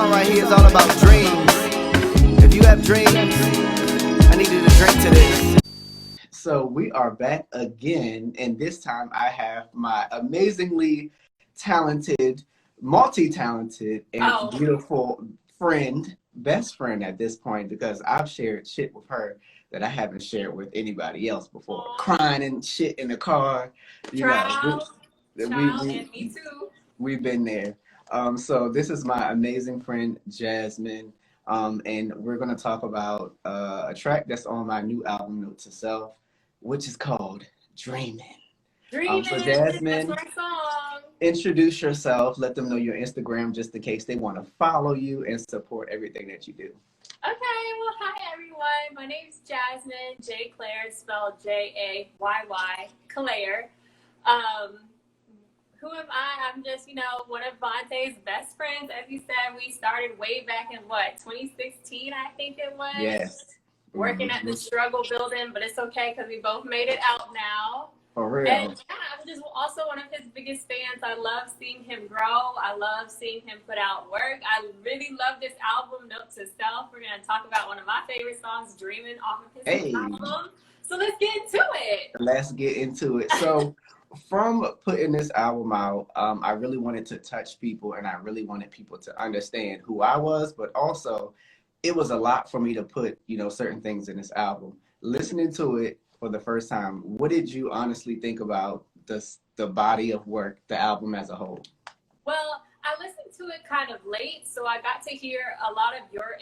song right here is all about dreams. If you have dreams, I need you to drink to this. So we are back again, and this time I have my amazingly talented, multi-talented, and beautiful friend, best friend at this point, because I've shared shit with her that I haven't shared with anybody else before. Crying and shit in the car, you know. And me too. We've been there. So this is my amazing friend Jasmin, and we're gonna talk about a track that's on my new album, Note to Self, which is called Dreaming. So Jasmin, that's my song. Introduce yourself. Let them know your Instagram, just in case they want to follow you and support everything that you do. Okay, well, hi everyone. My name's Jasmin, J. Claire, spelled Jayy, Claire. Who am I? I'm just, one of Vontae's best friends. As you said, we started way back in 2016, I think it was? Yes. Working at the Struggle building, but it's okay because we both made it out now. For real. And yeah, I'm just also one of his biggest fans. I love seeing him grow. I love seeing him put out work. I really love this album, Note to Self. We're going to talk about one of my favorite songs, Dreaming, off of his album. So let's get into it. Let's get into it. So from putting this album out, I really wanted to touch people, and I really wanted people to understand who I was, but also it was a lot for me to put, certain things in this album. Listening to it for the first time, what did you honestly think about the body of work, the album as a whole? Well, I listened to it kind of late, so I got to hear a lot of your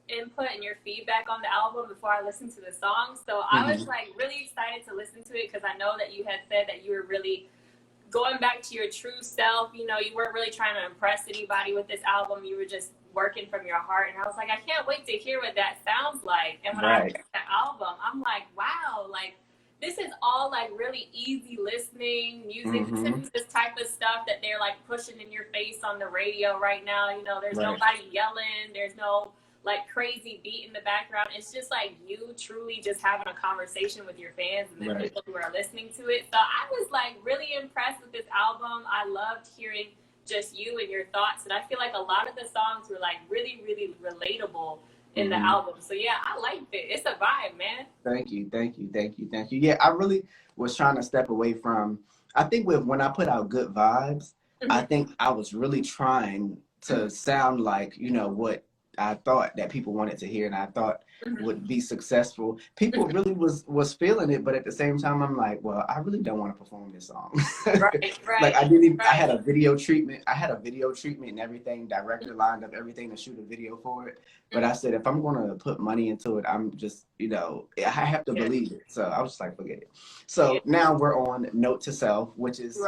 input and your feedback on the album before I listened to the song. So I was really excited to listen to it because I know that you had said that you were really going back to your true self. You weren't really trying to impress anybody with this album. You were just working from your heart. And I was like, I can't wait to hear what that sounds like. And when I heard the album, I'm like, wow, this is all really easy listening music. This type of stuff that they're pushing in your face on the radio right now. There's nobody yelling. There's no crazy beat in the background. It's just you truly just having a conversation with your fans and the people who are listening to it. So I was really impressed with this album. I loved hearing just you and your thoughts, and I feel like a lot of the songs were really, really relatable in the album. So yeah, I liked it. It's a vibe, man. Thank you. Yeah, I really was trying to step away from, I think when I put out good vibes, I think I was really trying to sound like, what I thought that people wanted to hear and I thought would be successful. People really was feeling it, but at the same time, I'm like, well, I really don't want to perform this song. I had a video treatment. And everything, director lined up everything to shoot a video for it. But I said, if I'm going to put money into it, I'm just, I have to believe it. So I was just like, forget it. So now we're on Note to Self, which is,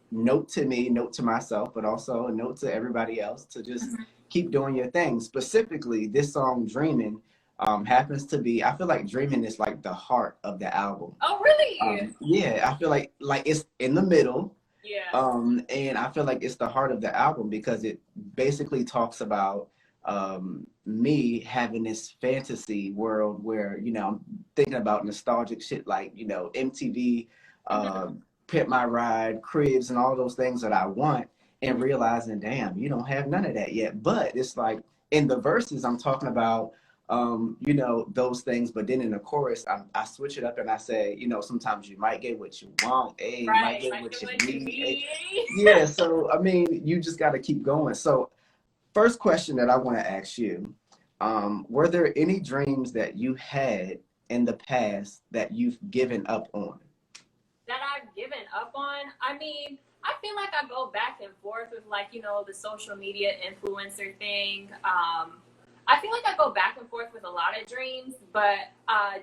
note to me, note to myself, but also a note to everybody else to just keep doing your thing. Specifically, this song, Dreaming, happens to be, I feel like Dreaming is the heart of the album. Oh, really? Yeah, I feel like it's in the middle. Yeah. And I feel like it's the heart of the album because it basically talks about me having this fantasy world where, I'm thinking about nostalgic shit like, MTV, Pimp My Ride, Cribs, and all those things that I want, and realizing, damn, you don't have none of that yet. But it's in the verses, I'm talking about, those things. But then in the chorus, I switch it up and I say, sometimes you might get what you want. You might get what you need. Yeah. So, I mean, you just got to keep going. So first question that I want to ask you, were there any dreams that you had in the past that you've given up on? That I've given up on? I mean, I feel like I go back and forth with the social media influencer thing. I feel like I go back and forth with a lot of dreams, but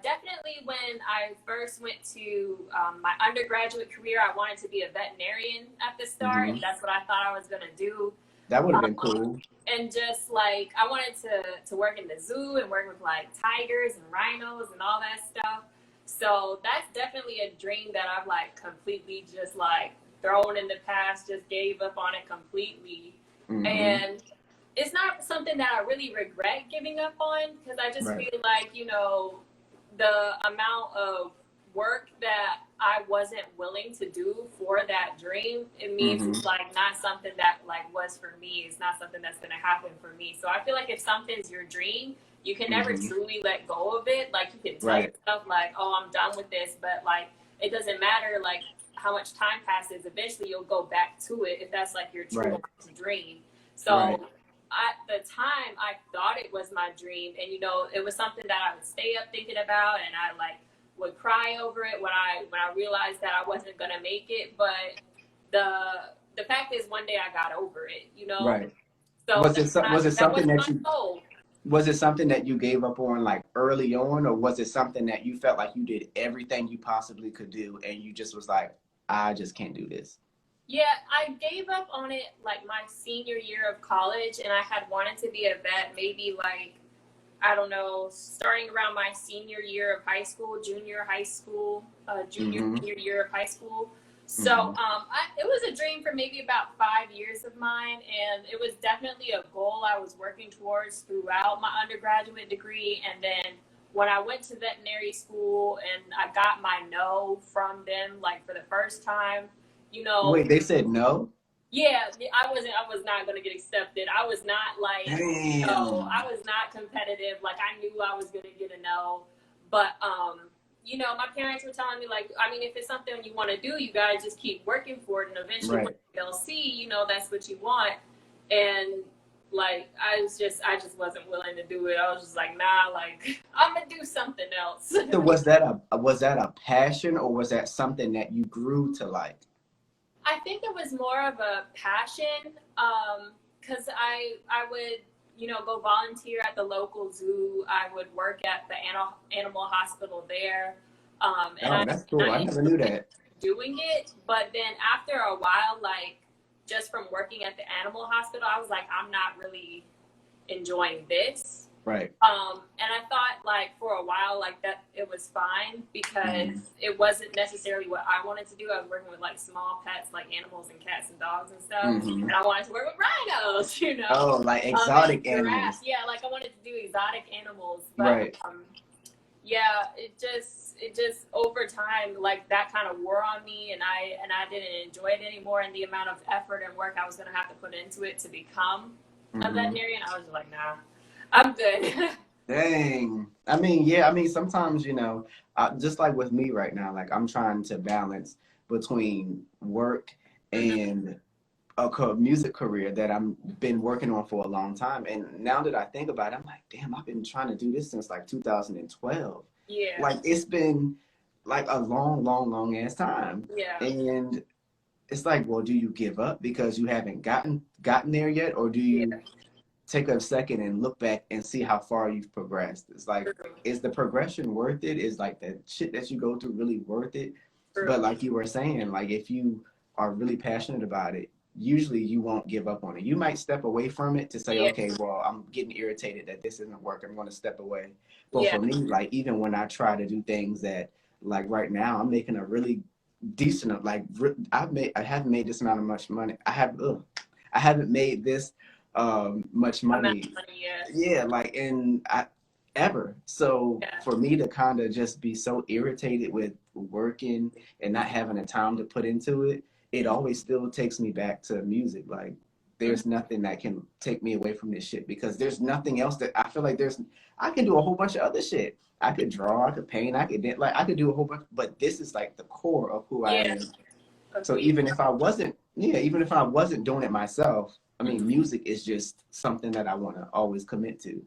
definitely when I first went to my undergraduate career, I wanted to be a veterinarian at the start, and that's what I thought I was going to do. That would have been cool. And just I wanted to work in the zoo and work with tigers and rhinos and all that stuff. So that's definitely a dream that I've completely just thrown in the past, just gave up on it completely. And it's not something that I really regret giving up on because I just feel like, the amount of work that I wasn't willing to do for that dream, it means it's like not something that like was for me. It's not something that's gonna happen for me. So I feel like if something's your dream, you can never truly let go of it. Like you can tell yourself like, oh, I'm done with this, but like it doesn't matter like how much time passes. Eventually you'll go back to it if that's like your true dream. So at the time I thought it was my dream, and you know, it was something that I would stay up thinking about, and I like would cry over it when I realized that I wasn't gonna make it. But the fact is, one day I got over it, you know. Right. So was it something that you soul. Was it something that you gave up on like early on, or was it something that you felt like you did everything you possibly could do and you just was like, I just can't do this? Yeah, I gave up on it like my senior year of college, and I had wanted to be a vet maybe like, I don't know, starting around my senior year of high school, junior senior year of high school. So it was a dream for maybe about 5 years of mine, and it was definitely a goal I was working towards throughout my undergraduate degree. And then when I went to veterinary school and I got my no from them, like for the first time, you know. Wait, they said no? Yeah, I was not going to get accepted. I was not like, no, I was not competitive. Like I knew I was going to get a no, but, you know, my parents were telling me like, I mean, if it's something you want to do, you got to just keep working for it. And eventually they'll see, you know, that's what you want. And like, I just wasn't willing to do it. I was just like, nah, like I'm going to do something else. So was that a passion, or was that something that you grew to like? I think it was more of a passion, because I would, you know, go volunteer at the local zoo. I would work at the animal hospital there. And that's cool. I never knew that. Doing it, but then after a while, like just from working at the animal hospital, I was like, I'm not really enjoying this. Right. And I thought like for a while like that it was fine because it wasn't necessarily what I wanted to do. I was working with like small pets, like animals and cats and dogs and stuff. And I wanted to work with rhinos, you know. Oh, like exotic animals. Yeah, like I wanted to do exotic animals. But yeah, it just over time like that kind of wore on me, and I didn't enjoy it anymore, and the amount of effort and work I was gonna have to put into it to become a veterinarian, I was just like, nah. I'm good. Dang. I mean, sometimes, you know, just like with me right now, like I'm trying to balance between work and a music career that I've been working on for a long time. And now that I think about it, I'm like, damn, I've been trying to do this since like 2012. Yeah. Like it's been like a long ass time. Yeah. And it's like, well, do you give up because you haven't gotten there yet, or do you take a second and look back and see how far you've progressed? It's like, is the progression worth it? Is like the shit that you go through really worth it? But like you were saying, like if you are really passionate about it, usually you won't give up on it. You might step away from it to say, okay, well, I'm getting irritated that this isn't working. I'm going to step away. But for me, like even when I try to do things that, like right now, I'm making a really decent, like I haven't made this amount of much money. I haven't made this much money. Like ever. So for me to kind of just be so irritated with working and not having the time to put into it, it always still takes me back to music. Like there's nothing that can take me away from this shit, because there's nothing else that I feel like I can do a whole bunch of other shit. I could draw, I could paint, I could do a whole bunch, but this is like the core of who I am. So even if I wasn't doing it myself, I mean, music is just something that I want to always commit to.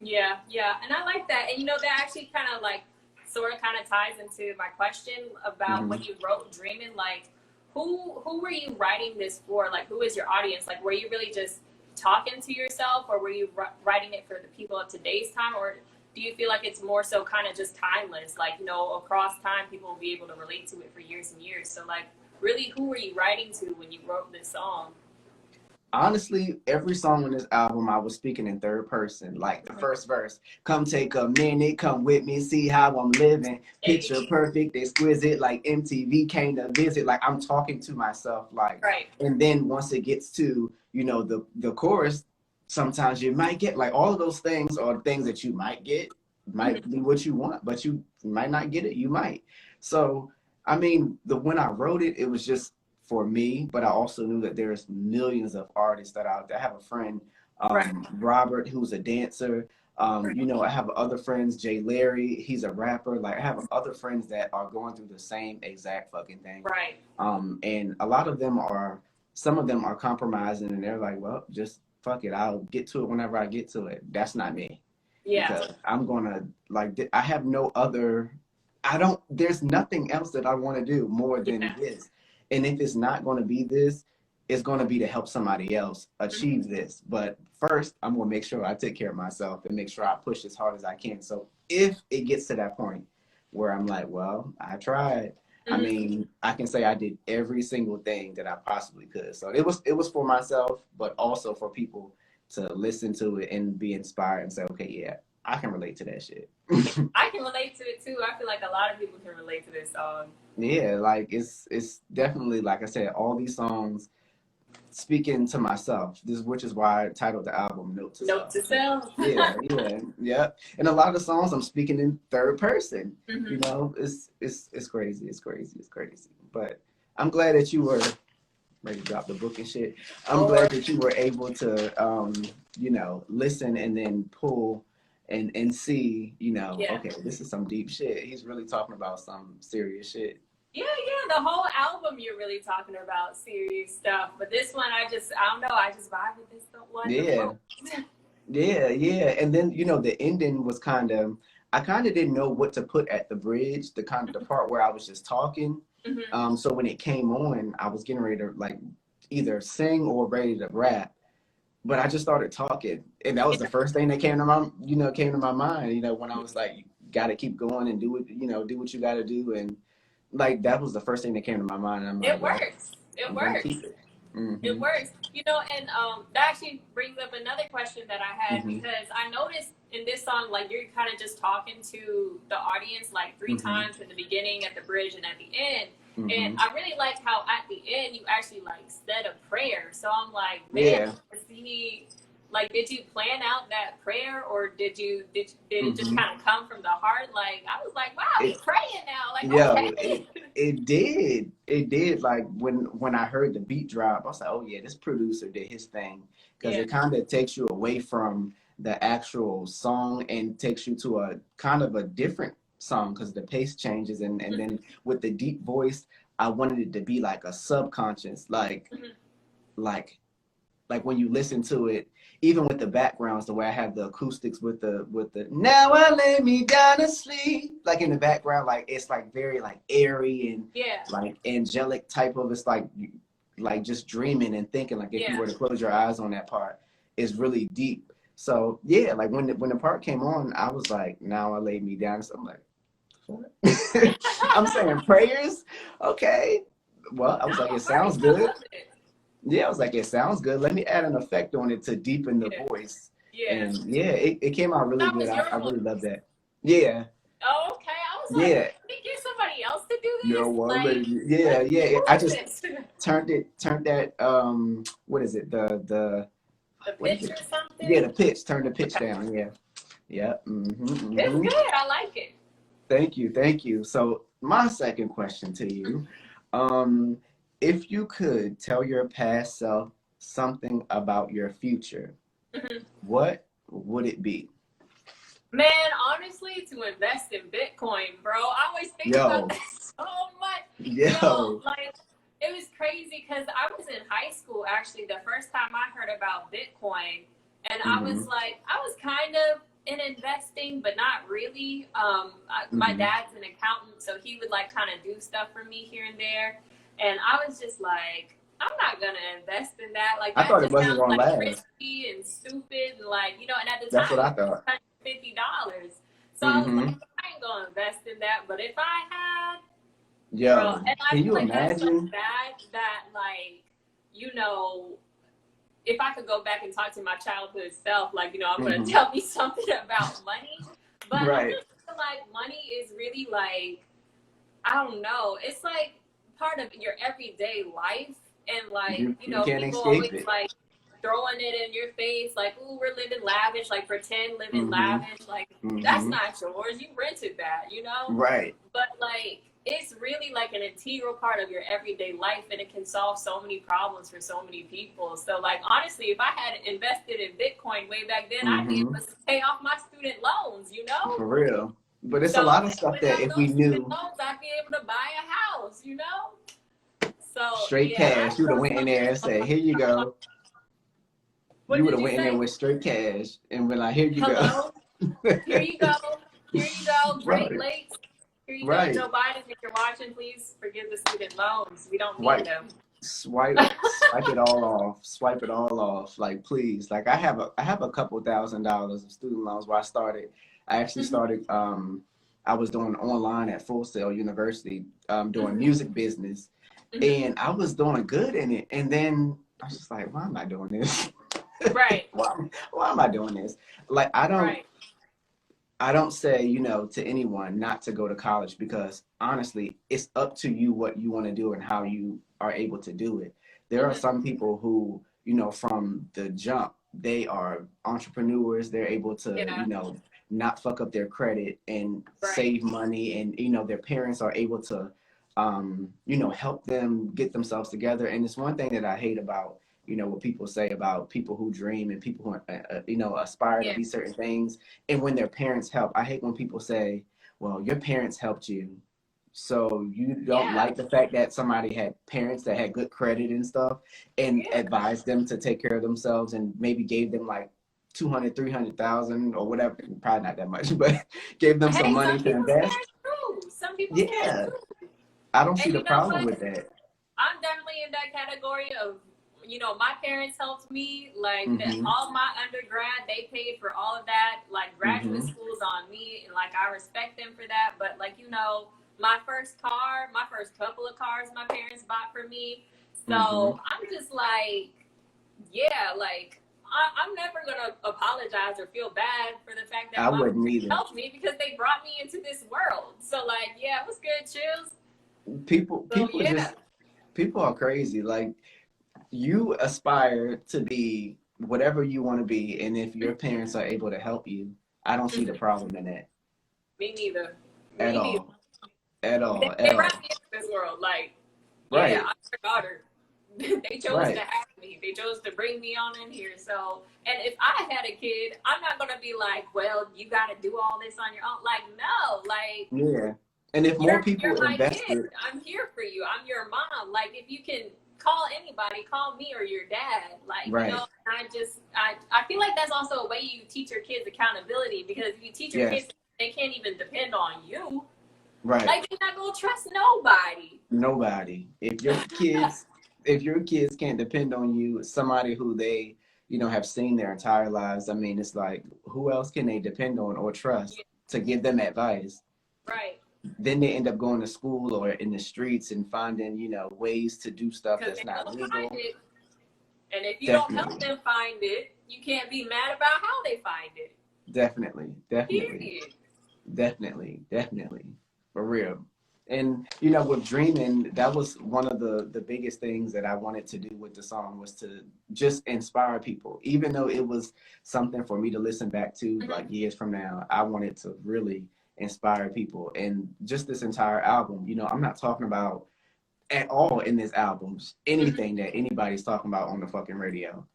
Yeah, and I like that. And you know, that actually kind of like sort of ties into my question about when you wrote Dreamin', like who were you writing this for? Like who is your audience? Like were you really just talking to yourself, or were you writing it for the people of today's time, or do you feel like it's more so kind of just timeless, like, you know, across time people will be able to relate to it for years and years? So like really, who were you writing to when you wrote this song? Honestly, every song on this album, I was speaking in third person. Like the first verse, come take a minute, come with me, see how I'm living. Picture perfect, exquisite, like MTV came to visit. Like I'm talking to myself, like. And then once it gets to, you know, the chorus, sometimes you might get like all of those things are things that you might get, might be what you want, but you might not get it. You might. So I mean, when I wrote it, it was just for me, but I also knew that there's millions of artists that out there. I have a friend, Right. Robert, who's a dancer. Right. You know, I have other friends, Jay Larry, he's a rapper. Like, I have other friends that are going through the same exact fucking thing. Right. And a lot of them are, some of them are compromising, and they're like, well, just fuck it. I'll get to it whenever I get to it. That's not me. Yeah. Because I'm gonna, like, I have no other, there's nothing else that I want to do more than this. And if it's not going to be this, it's going to be to help somebody else achieve this. But first, I'm going to make sure I take care of myself and make sure I push as hard as I can. So if it gets to that point where I'm like, well, I tried. I mean, I can say I did every single thing that I possibly could. So it was for myself, but also for people to listen to it and be inspired and say, okay, yeah, I can relate to that shit. I can relate to it too. I feel like a lot of people can relate to this song. Yeah, like it's definitely, like I said, all these songs speaking to myself. Which is why I titled the album Note to Self. Note to Self. Yeah. And a lot of the songs I'm speaking in third person. You know, it's crazy. It's crazy. But I'm glad that you were ready to drop the book and shit. I'm glad that you were able to you know, listen and then pull and see, you know, okay, this is some deep shit. He's really talking about some serious shit. Yeah, the whole album you're really talking about serious stuff. But this one, I don't know, I just vibe with this one. Yeah. And then, you know, the ending was I kind of didn't know what to put at the bridge, the part where I was just talking. So when it came on, I was getting ready to like either sing or ready to rap. But I just started talking, and that was the first thing that came to my mind. You know, when I was like, you got to keep going and do it. You know, do what you got to do, and like that was the first thing that came to my mind. And I'm like, it works. It works. It works. You know, and that actually brings up another question that I had because I noticed in this song, like you're kind of just talking to the audience like 3 times in the beginning, at the bridge, and at the end. And I really like how at the end you actually like said a prayer. So I'm like, man, did you plan out that prayer, or did it just kind of come from the heart? Like I was like, wow, he's praying now. Like okay. It did. Like when I heard the beat drop, I was like, oh yeah, this producer did his thing, because it kind of takes you away from the actual song and takes you to a kind of a different song, because the pace changes, and then with the deep voice, I wanted it to be like a subconscious, like when you listen to it, even with the backgrounds, the way I have the acoustics with the now I lay me down to sleep, like in the background, like it's like very like airy and like angelic type of, it's like just dreaming and thinking, like if you were to close your eyes on that part, it's really deep. So yeah, like when the part came on, I was like, now I laid me down. So I'm like, what? I'm saying prayers? Okay. Well, I was like, it sounds good. Yeah, I was like, it sounds good. Let me add an effect on it to deepen the voice. And it came out really good. I really love that. Yeah. Oh, okay. I was like, did you get somebody else to do this? No, well, yeah. I just turned that what is it? The pitch or something? Yeah, the pitch. Turn the pitch down. Yeah. It's good. I like it. Thank you. So my second question to you, if you could tell your past self something about your future, what would it be? Man, honestly, to invest in Bitcoin, bro. I always think about that so much. Like, it was crazy because I was in high school, actually, the first time I heard about Bitcoin. And I was like, I was kind of in investing, but not really. My dad's an accountant, so he would like kind of do stuff for me here and there. And I was just like, I'm not gonna invest in that. Like, that I thought just it wasn't sounds gonna like last. risky and stupid, and like, you know. And at the That's time, what I thought. $50. So I was like, I ain't gonna invest in that. But if I had, bro, and I can feel you like imagine? that's so sad that, like, you know, if I could go back and talk to my childhood self, like, you know, I'm gonna tell me something about money. But I just feel like money is really like, I don't know, it's like part of your everyday life, and like, you know, people always like throwing it in your face, like, ooh, we're living lavish, like pretend living lavish, like that's not yours, you rented that, you know? Right. But like, it's really like like an integral part of your everyday life, and it can solve so many problems for so many people. So like, honestly, if I had invested in Bitcoin way back then, I'd be able to pay off my student loans, you know? For real. But it's a So lot of stuff that without if we those student knew loans, I'd be able to buy a house, you know? So straight yeah, cash, you would have went in there and said, here you go. What You would did have you went in say? there with straight cash and been like, here you Hello? go. Here you go. Here you go. Great Right. Lakes. Here you Right. go, Joe Biden. If you're watching, please forgive the student loans. We don't Right. need them. Swipe it all off. Swipe it all off. Like, please. Like, I have a couple $1,000s of student loans where I actually started I was doing online at Full Sail University, doing music business, and I was doing good in it. And then I was just like, why am I doing this? Right. why am I doing this? Like, I don't say, you know, to anyone not to go to college, because honestly, it's up to you what you want to do and how you are able to do it. There are some people who, you know, from the jump, they are entrepreneurs. They're able to, you know, not fuck up their credit and save money. And, you know, their parents are able to, you know, help them get themselves together. And it's one thing that I hate about, you know, what people say about people who dream and people who, you know, aspire to be certain things. And when their parents help, I hate when people say, well, your parents helped you, so you don't like the fact that somebody had parents that had good credit and stuff and advised them to take care of themselves and maybe gave them like 200, 300,000 or whatever, probably not that much, but gave them some money to invest. Some people I don't see the problem with that. I'm definitely in that category of, you know, my parents helped me, like all my undergrad, they paid for all of that, like graduate school's on me, and like I respect them for that. But like, you know, my first couple of cars my parents bought for me. So I'm just like, like I'm never gonna apologize or feel bad for the fact that my parents helped me, because they brought me into this world. So like, it was good, chills. People are crazy. Like, you aspire to be whatever you want to be, and if your parents are able to help you, I don't see the problem in that. Me neither. At all. They brought me into this world, like, I'm their daughter. They chose to have me. They chose to bring me on in here. So, and if I had a kid, I'm not gonna be like, well, you got to do all this on your own. Like, no, like, And if more people invested, I'm here for you. I'm your mom. Like, if you can call anybody, call me or your dad. Like, you know, I feel like that's also a way you teach your kids accountability, because if you teach your kids they can't even depend on you. Right. Like, you're not gonna trust nobody. Nobody. If your kids can't depend on you, somebody who they, you know, have seen their entire lives, I mean, it's like, who else can they depend on or trust to give them advice? Right. Then they end up going to school or in the streets and finding, you know, ways to do stuff that's not legal. And if you don't help them find it, you can't be mad about how they find it. Definitely. For real. And, you know, with dreaming, that was one of the biggest things that I wanted to do with the song, was to just inspire people. Even though it was something for me to listen back to like years from now, I wanted to really inspire people. And just this entire album, you know, I'm not talking about at all in this album anything that anybody's talking about on the fucking radio.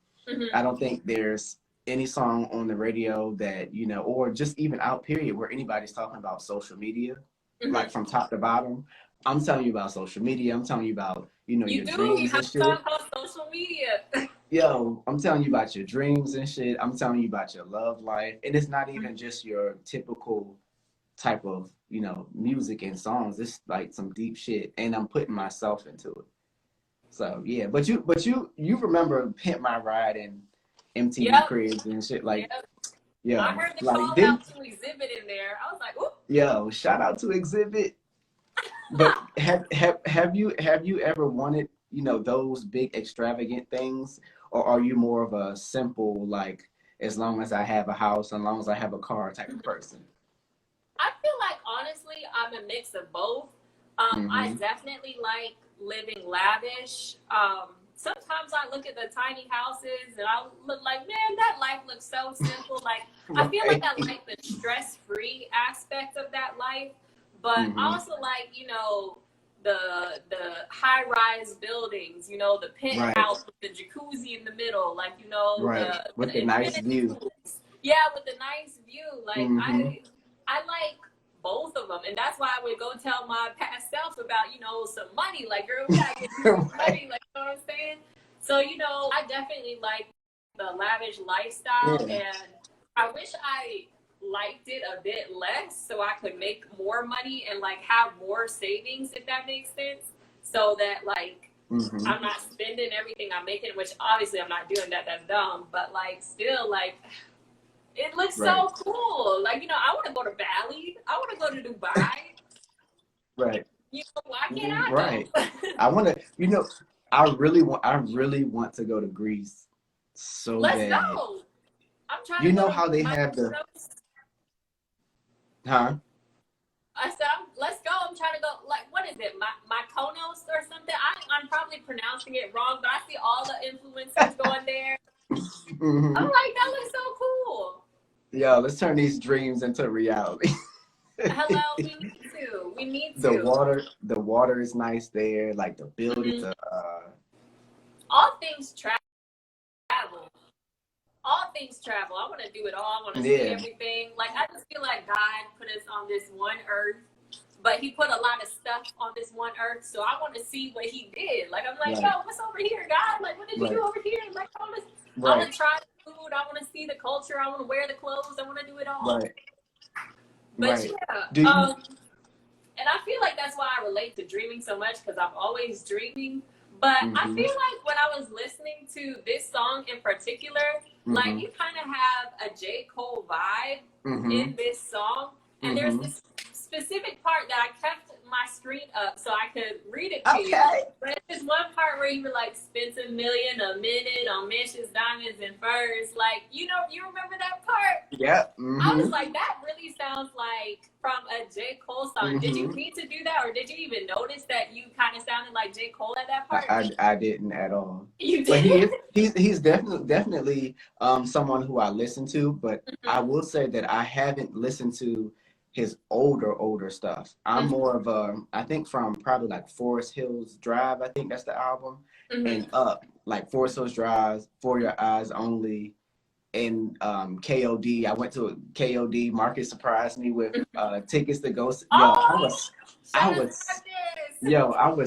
I don't think there's any song on the radio that, you know, or just even out period, where anybody's talking about social media, like from top to bottom. I'm telling you about social media. I'm telling you about, you know, your dreams You have and to talk about social media. Yo, I'm telling you about your dreams and shit. I'm telling you about your love life. And it's not even just your typical type of, you know, music and songs. It's like some deep shit, and I'm putting myself into it. So yeah, but you remember Pimp My Ride and MTV Cribs and shit, like I heard the call out to Exhibit in there. I was like, ooh. Yo, shout out to Exhibit. But have you ever wanted, you know, those big extravagant things, or are you more of a simple, like, as long as I have a house, as long as I have a car type of person? I feel like, honestly, I'm a mix of both. I definitely like living lavish. Sometimes I look at the tiny houses and I look like, man, that life looks so simple. Like, I feel like I like the stress-free aspect of that life, but I also like, you know, the high-rise buildings, you know, the penthouse with the jacuzzi in the middle, like, you know, with the nice infinity view. pools. Yeah, with the nice view. Like, I like both of them, and that's why I would go tell my past self about, you know, some money. Like, girl, we gotta get some money. Like, you know what I'm saying? So, you know, I definitely like the lavish lifestyle, and I wish I liked it a bit less so I could make more money and like have more savings, if that makes sense, so that like I'm not spending everything I'm making, which obviously I'm not doing that. That's dumb, but like still, like, it looks so cool. Like, you know, I want to go to Bali. I want to go to Dubai. Right. You know, why can't I go? Right. I want to, you know, I really want to go to Greece so Let's bad. go. I'm trying you to know go how to they have the Huh? I said, let's go. I'm trying to go, like, what is it? Mykonos or something? I'm probably pronouncing it wrong, but I see all the influencers going there. I'm like, that looks so cool. Yeah, let's turn these dreams into reality. Hello, we need to. We need to. The water is nice there. Like the buildings all things travel. All things travel. I want to do it all. I want to see everything. Like, I just feel like God put us on this one earth, but he put a lot of stuff on this one earth. So I want to see what he did. Like, I'm like, yo, what's over here, God? Like, what did you do over here? Like, I want to try the food. I want to see the culture. I want to wear the clothes. I want to do it all. But yeah. And I feel like that's why I relate to dreaming so much, because I'm always dreaming. But I feel like when I was listening to this song in particular, like, you kind of have a J. Cole vibe in this song. And there's this specific part that I kept my screen up so I could read it to you. But there's one part where you were like, spends $1 million a minute on missions, diamonds, and furs. Like, you know, you remember that part? Yeah. I was like, that really sounds like from a J. Cole song. Did you need to do that, or did you even notice that you kind of sounded like J. Cole at that part? I didn't at all. You did? But he's definitely someone who I listen to, but I will say that I haven't listened to his older stuff. I'm more of I think from probably like Forest Hills Drive, I think that's the album, and up, like Forest Hills Drive, For Your Eyes Only, and KOD. I went to a KOD. Marcus surprised me with tickets to go. I was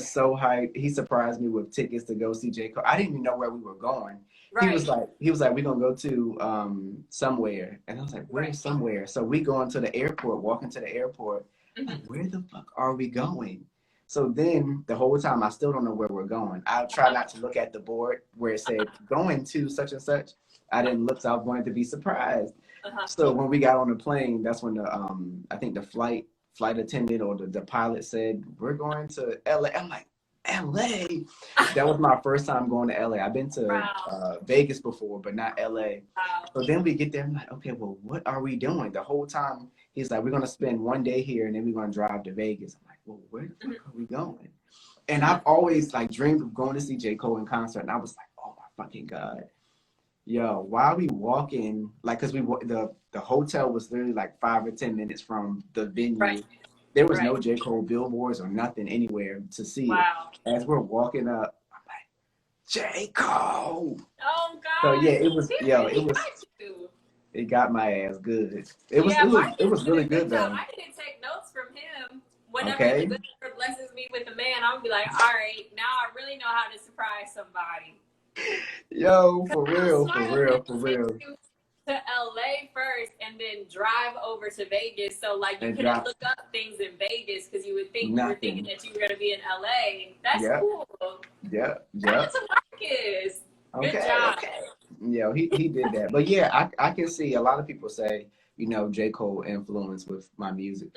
so hyped. He surprised me with tickets to go see J. Cole. I didn't even know where we were going. He was like, we're gonna go to somewhere, and I was like, where's somewhere? So we go into the airport, walking to the airport. Like, where the fuck are we going? So then the whole time I still don't know where we're going. I try not to look at the board where it said going to such and such. I didn't look, so I wanted to be surprised. So when we got on the plane, that's when the I think the flight attendant or the pilot said, we're going to LA. I'm like, LA? That was my first time going to LA. I've been to Vegas before, but not LA. So then we get there, I'm like, okay, well, what are we doing? The whole time he's like, we're gonna spend one day here and then we're gonna drive to Vegas. I'm like, well, where the fuck are we going? And I've always like dreamed of going to see J. Cole in concert, and I was like, oh my fucking God. Yo, while we walking, like, cause the hotel was literally like 5 or 10 minutes from the venue. There was no J. Cole billboards or nothing anywhere to see it. As we're walking up, I'm like, J. Cole. Oh God. So yeah, it got my ass good. It was really good though. I didn't take notes from him. Whenever the good Lord blesses me with a man, I'll be like, all right, now I really know how to surprise somebody. Yo, for real. To LA first and then drive over to Vegas. So like you couldn't look up things in Vegas because you would think you were thinking that you were gonna be in LA. That's cool. Yeah. Shout out to Marcus. Good job. Yeah, he did that. But yeah, I can see a lot of people say, you know, J. Cole influence with my music.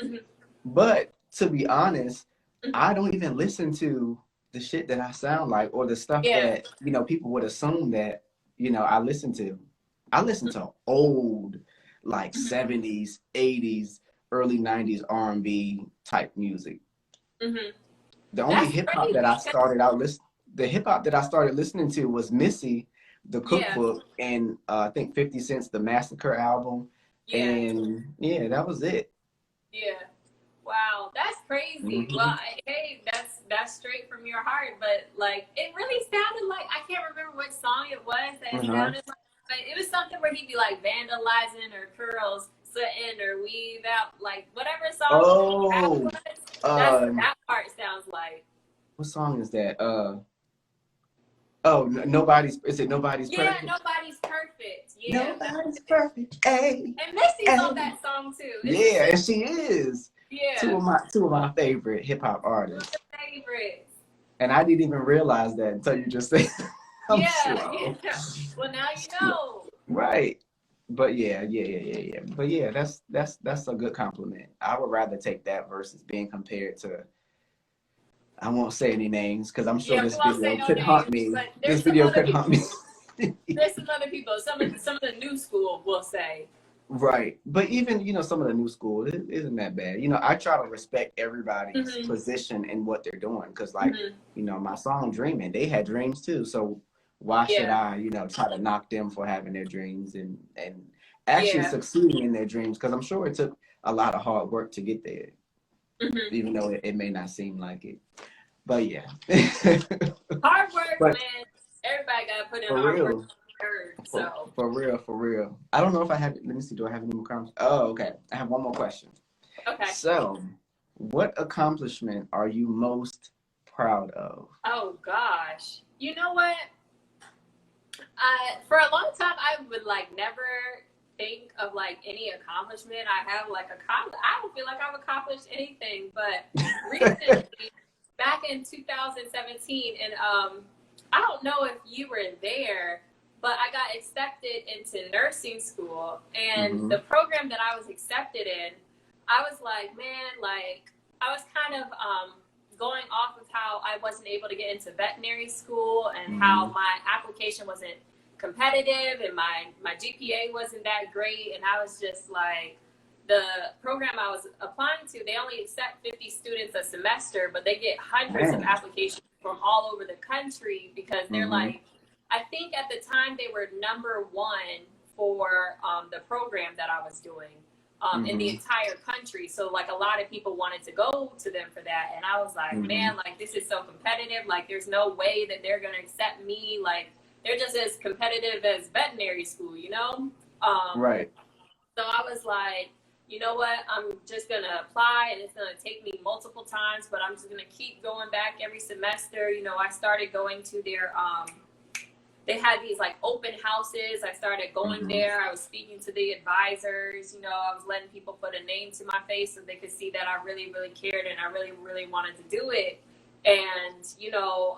But to be honest, I don't even listen to the shit that I sound like or the stuff that, you know, people would assume that, you know, I listen to. I listen to old, like 70s, 80s, early 90s R&B type music. The only hip hop that I started listening to was Missy, the Cookbook, and I think 50 Cent's The Massacre album. And that was it. Yeah. Wow, that's crazy. Well, hey, that's your heart, but like it really sounded like, I can't remember what song it was that it sounded like, but it was something where he'd be like vandalizing or curls sitting or weave out, like whatever song that was. That's what that part sounds like. What song is that? Nobody's perfect? Yeah, Nobody's Perfect. Yeah. Nobody's perfect. Hey. And Missy's on that song too. Yeah, and she is. Yeah. Two of my favorite hip hop artists. Favorites. And I didn't even realize that until you just said. Yeah. Well, now you know. Right. But yeah. But yeah, that's a good compliment. I would rather take that versus being compared to, I won't say any names because I'm sure this video could haunt me. This video could haunt me. There's some other people, some of the new school will say. Right. But even, some of the new school, it isn't that bad. I try to respect everybody's position and what they're doing. Because, my song Dreaming, they had dreams too. So why should I, try to knock them for having their dreams and actually succeeding in their dreams? Because I'm sure it took a lot of hard work to get there. Even though it may not seem like it. But yeah. Hard work, man. Everybody got to put in hard work. For real. I don't know if I have, let me see, do I have any more comments? Oh, okay. I have one more question. Okay. So, what accomplishment are you most proud of? Oh, gosh. You know what? For a long time, I would never think of any accomplishment I have I don't feel like I've accomplished anything, but recently back in 2017, and I don't know if you were there, but I got accepted into nursing school, and the program that I was accepted in, I was like, man, I was kind of going off of how I wasn't able to get into veterinary school and how my application wasn't competitive and my GPA wasn't that great, and I was just like, the program I was applying to, they only accept 50 students a semester, but they get hundreds of applications from all over the country because they're I think at the time they were number one for the program that I was doing in the entire country. So a lot of people wanted to go to them for that. And I was like, man, this is so competitive. There's no way that they're going to accept me. They're just as competitive as veterinary school, Right. So I was like, you know what, I'm just going to apply, and it's going to take me multiple times, but I'm just going to keep going back every semester. I started going to their, they had these open houses. I started going there. I was speaking to the advisors. I was letting people put a name to my face so they could see that I really, really cared and I really, really wanted to do it. And,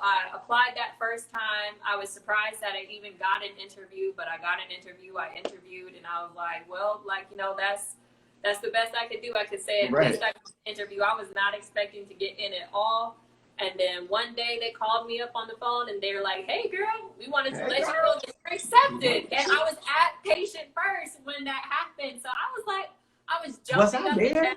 I applied that first time. I was surprised that I even got an interview, but I got an interview. I interviewed, and I was like, well, that's the best I could do. I could say at least I could interview. I was not expecting to get in at all. And then one day they called me up on the phone and they were like, hey girl, we wanted to let you know that you're accepted. And I was at patient first when that happened. So I was like, I was jumping up and down.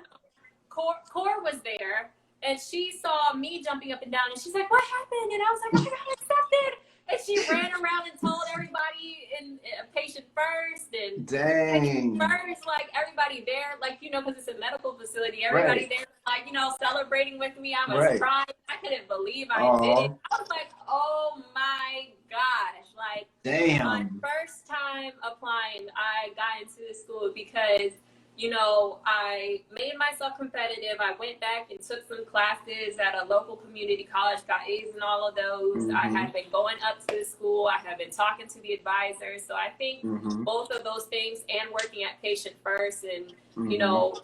Core was there, and she saw me jumping up and down, and she's like, what happened? And I was like, I got accepted. And she ran around and told everybody in patient first and patient first, everybody there, because it's a medical facility, everybody there, celebrating with me. I was crying. I couldn't believe I did it. I was like, oh my gosh. My first time applying, I got into this school because I made myself competitive. I went back and took some classes at a local community college, got A's in all of those. I had been going up to the school. I had been talking to the advisors. So I think both of those things, and working at patient first and,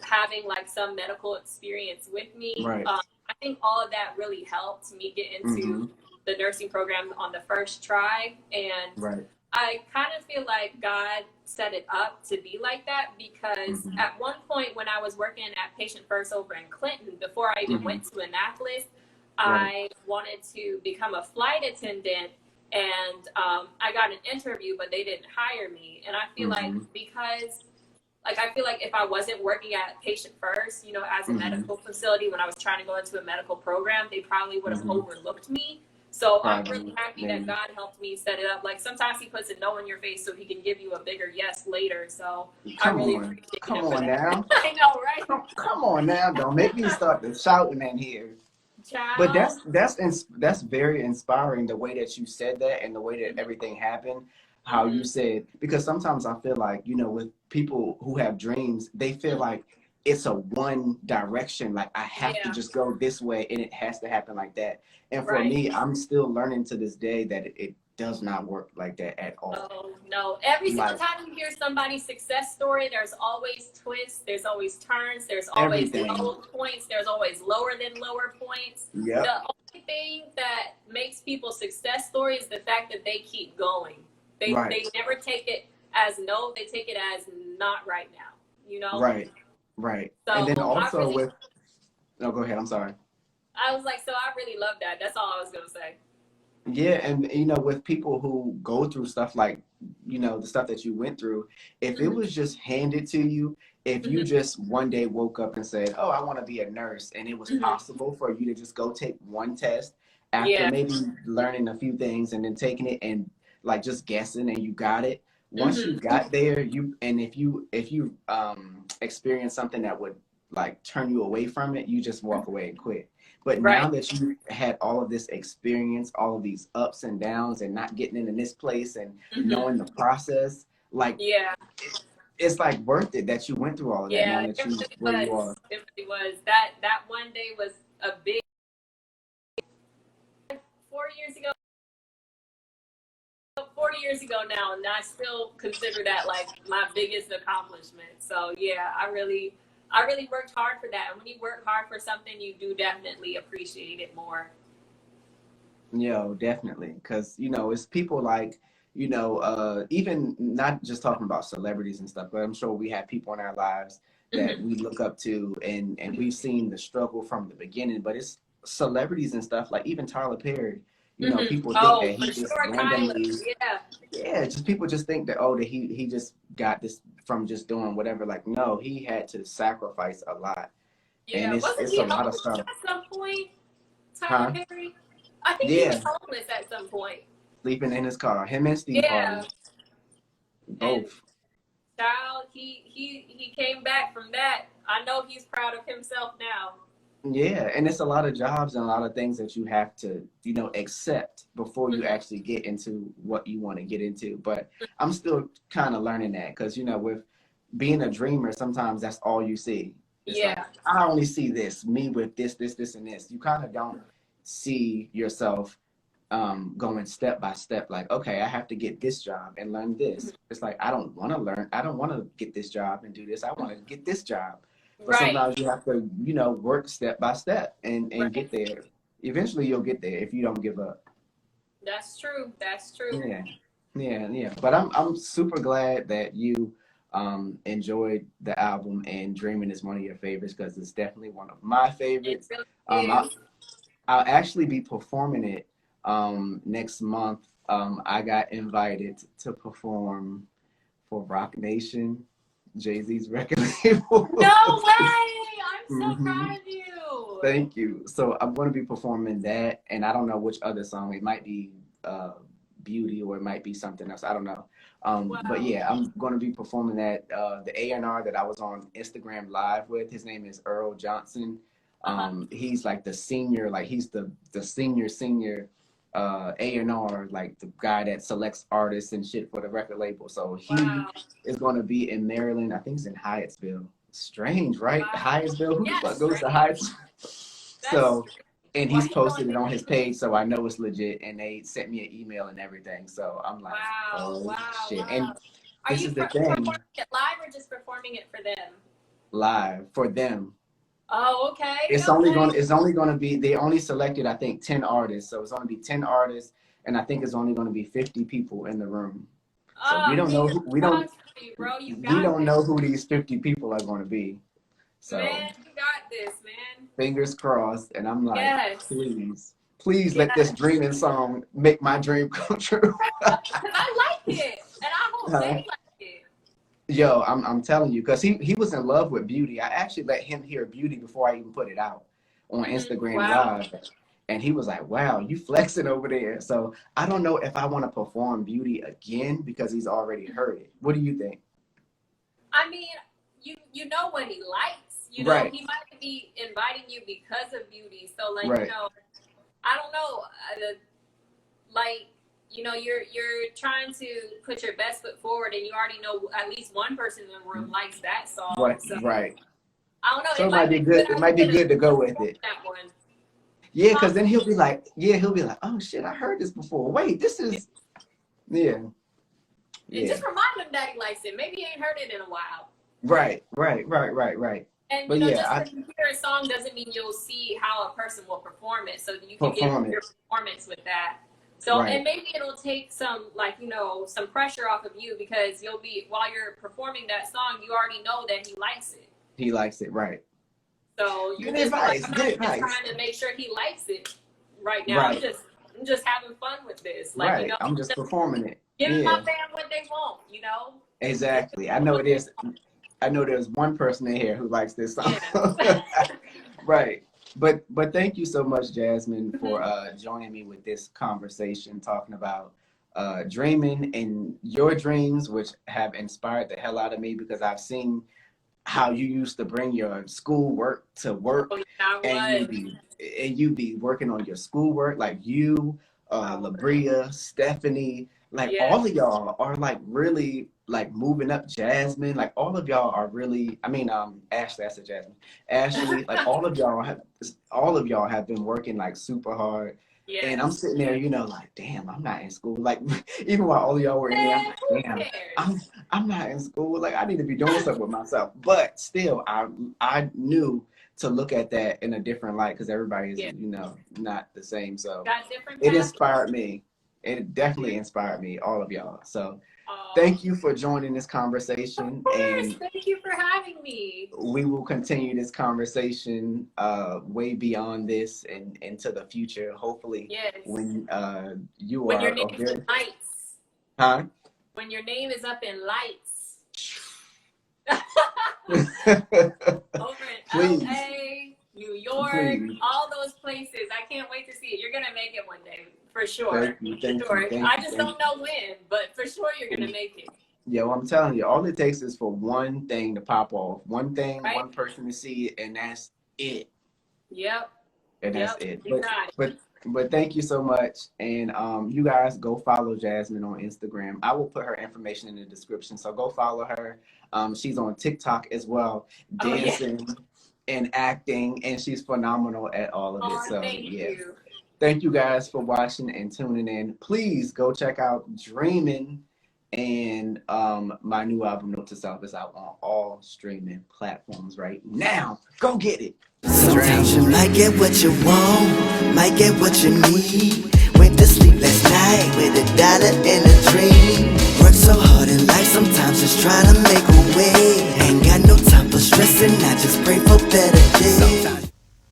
having some medical experience with me, I think all of that really helped me get into the nursing program on the first try. And I kind of feel like God set it up to be like that because at one point when I was working at Patient First over in Clinton, before I even went to Annapolis, I wanted to become a flight attendant, and I got an interview, but they didn't hire me. And I feel because I feel if I wasn't working at Patient First, as a medical facility, when I was trying to go into a medical program, they probably would have overlooked me. So I'm really happy that God helped me set it up. Sometimes he puts a no in your face so he can give you a bigger yes later. So I really appreciate it. Come on now. I know, right? Come on now. Don't make me start shouting in here. But Child. that's very inspiring, the way that you said that and the way that everything happened, how you Mm-hmm. said, because sometimes I feel like, with people who have dreams, they feel Mm-hmm. like it's a one direction, like I have to Yeah. just go this way and it has to happen like that. And for Right. me, I'm still learning to this day that it does not work like that at all. No, no. Every single Like time you hear somebody's success story, there's always twists, there's always turns, there's always everything. low points, there's always lower than lower points. The Yep. only thing that makes people success story is the fact that they keep going. Right. They never take it as no, they take it as not right now, you know? Right. Right. And then So also with, no, go ahead. I'm sorry. I was like, so I really love that. That's all I was gonna say. Yeah, and with people who go through stuff like, the stuff that you went through, if it Mm-hmm. was just handed to you, if you Mm-hmm. just one day woke up and said, "Oh, I want to be a nurse," and it was Mm-hmm. possible for you to just go take one test after Yeah. maybe learning a few things and then taking it and like just guessing and you got it. Once you Mm-hmm. got there, if you experience something that would like turn you away from it, you just walk away and quit. But now Right. that you had all of this experience, all of these ups and downs, and not getting into this place and Mm-hmm. knowing the process, like Yeah. it's like worth it that you went through all of that. Now Yeah, it that you really where you was. are. It really was. That one day was a big 4 years ago. 4 years ago now, and I still consider that like my biggest accomplishment. So yeah, I really worked hard for that. And when you work hard for something, you do definitely appreciate it more. Definitely. Because, it's people like, even not just talking about celebrities and stuff, but I'm sure we have people in our lives that Mm-hmm. we look up to and we've seen the struggle from the beginning. But it's celebrities and stuff, like even Tyler Perry, Mm-hmm. people think Oh, that for he just sure, Tyler. randomly, Yeah, yeah, just people just think that, oh, that he just got this from just doing whatever. Like, no, he had to sacrifice a lot. And yeah. it's Wasn't it's a he lot of homeless stuff. at some point, Tyler Huh? Perry? I think he was Yeah. homeless at some point. Sleeping in his car. Him and Steve Harvey. Yeah, and Both. child, he came back from that. I know he's proud of himself now. Yeah, and it's a lot of jobs and a lot of things that you have to, accept before you Mhm. actually get into what you want to get into. But I'm still kind of learning that because, with being a dreamer, sometimes that's all you see. It's like, Yeah, I only see this, me with this, and this. You kind of don't see yourself going step by step, like, okay, I have to get this job and learn this. It's like, I don't want to learn. I don't want to get this job and do this. I want to get this job. But right, sometimes you have to, work step by step and right. get there. Eventually you'll get there if you don't give up. That's true. That's true. Yeah. Yeah, yeah. But I'm super glad that you enjoyed the album and Dreaming is one of your favorites because it's definitely one of my It favorites. really Um, I, is. I'll actually be performing it next month. I got invited to perform for Rock Nation, Jay-Z's record label. No way! I'm so hmm proud of you. Thank you. So I'm going to be performing that, and I don't know which other song. It might be Beauty, or it might be something else. I don't know. But Wow. yeah, I'm going to be performing that. The A&R that I was on Instagram Live with, his name is Earl Johnson. Uh-huh. He's like the senior, like he's the senior A&R, like the guy that selects artists and shit for the record label. So he Wow. is going to be in Maryland. I think it's in Hyattsville. Strange, right? Wow. Hyattsville. Who the Yeah, fuck goes to strange. Hyattsville? That's So, strange. and Why he's he going posted it to on his Maryland? page, so I know it's legit. And they sent me an email and everything. So I'm like, Wow. oh Wow. shit. Wow. And Are this you is the thing, performing it live or just performing it for them? live for them. Oh, okay. It's only Okay. going. It's only going to be. They only selected, I think, 10 artists. So it's going to be 10 artists, and I think it's only going to be 50 people in the room. So we Oh, don't know. fingers crossed for you, bro. You We got don't this. know who these 50 people are going to be. So Man, you got this, man. fingers crossed. And I'm like, Yes. please let this Yes. dreaming song make my dream come true. Because I like it. And I hope they Huh? like it. Yo, I'm telling you, because he was in love with Beauty. I actually let him hear Beauty before I even put it out on Instagram Wow. Live. And he was like, wow, you flexing over there. So I don't know if I want to perform Beauty again because he's already heard it. What do you think? I mean, you know what he likes. You know, right. he might be inviting you because of beauty. So, like, Right. you know, I don't know, like, you know, you're trying to put your best foot forward, and you already know at least one person in the room likes that song. Right. So Right. I don't know. So it might be good. It might be good to go with it. That one. Yeah, because then he'll be like, oh shit, I heard this before. Wait, this is, yeah. And just remind him that he likes it. Maybe he ain't heard it in a while. Right. And But you know, yeah, just because you hear a song doesn't mean you'll see how a person will perform it. So you can Perform give your it. performance with that. So Right. and maybe it'll take some, like, you know, some pressure off of you, because you'll be, while you're performing that song, you already know that he likes it. He likes it, right? So you Good just advice. like, Good I'm advice. just trying to make sure he likes it right now. Right. I'm just having fun with this. Like, Right. you know, I'm just performing it. giving Yeah. my fam what they want, you know? Exactly. I know it is. I know there's one person in here who likes this song. Yeah. Right. But thank you so much, Jasmin, for joining me with this conversation, talking about dreaming and your dreams, which have inspired the hell out of me, because I've seen how you used to bring your schoolwork to work, and you be working on your schoolwork, like you, Labria, Stephanie, like all of y'all are like really like moving up. Jasmine, like all of y'all are really, I mean, Ashley, I said Jasmine, Ashley, like all of y'all have been working like super hard. Yes. And I'm sitting there, you know, like, damn, I'm not in school. Like, even while all of y'all were in there, I'm like, damn, I'm not in school. Like, I need to be doing something with myself. But still, I knew to look at that in a different light, because everybody is, you know, not the same. So it inspired me. It definitely inspired me, all of y'all. So thank you for joining this conversation. Of course, and thank you for having me. We will continue this conversation way beyond this and into the future. Hopefully, when when your name is in lights. Huh? When your name is up in lights. Over in LA, New York, all those places. I can't wait to see it. You're gonna make it one day, for sure. Thank you. I just don't know when, but for sure you're gonna make it. Yeah, well, I'm telling you, all it takes is for one thing to pop off, one thing, one person to see it, and that's it. Yep. And that's it. But thank you so much, and you guys go follow Jasmin on Instagram. I will put her information in the description, so go follow her. She's on TikTok as well, dancing and acting, and she's phenomenal at all of it. So thank you. Thank you guys for watching and tuning in. Please go check out Dreaming, and my new album Note to Self is out on all streaming platforms right now. Go get it. Sometimes you might get what you want, might get what you need. Went to sleep last night with $1 and a dream. Work so hard in life, sometimes just trying to make a way. Ain't got no time for stressing, I just pray for better days.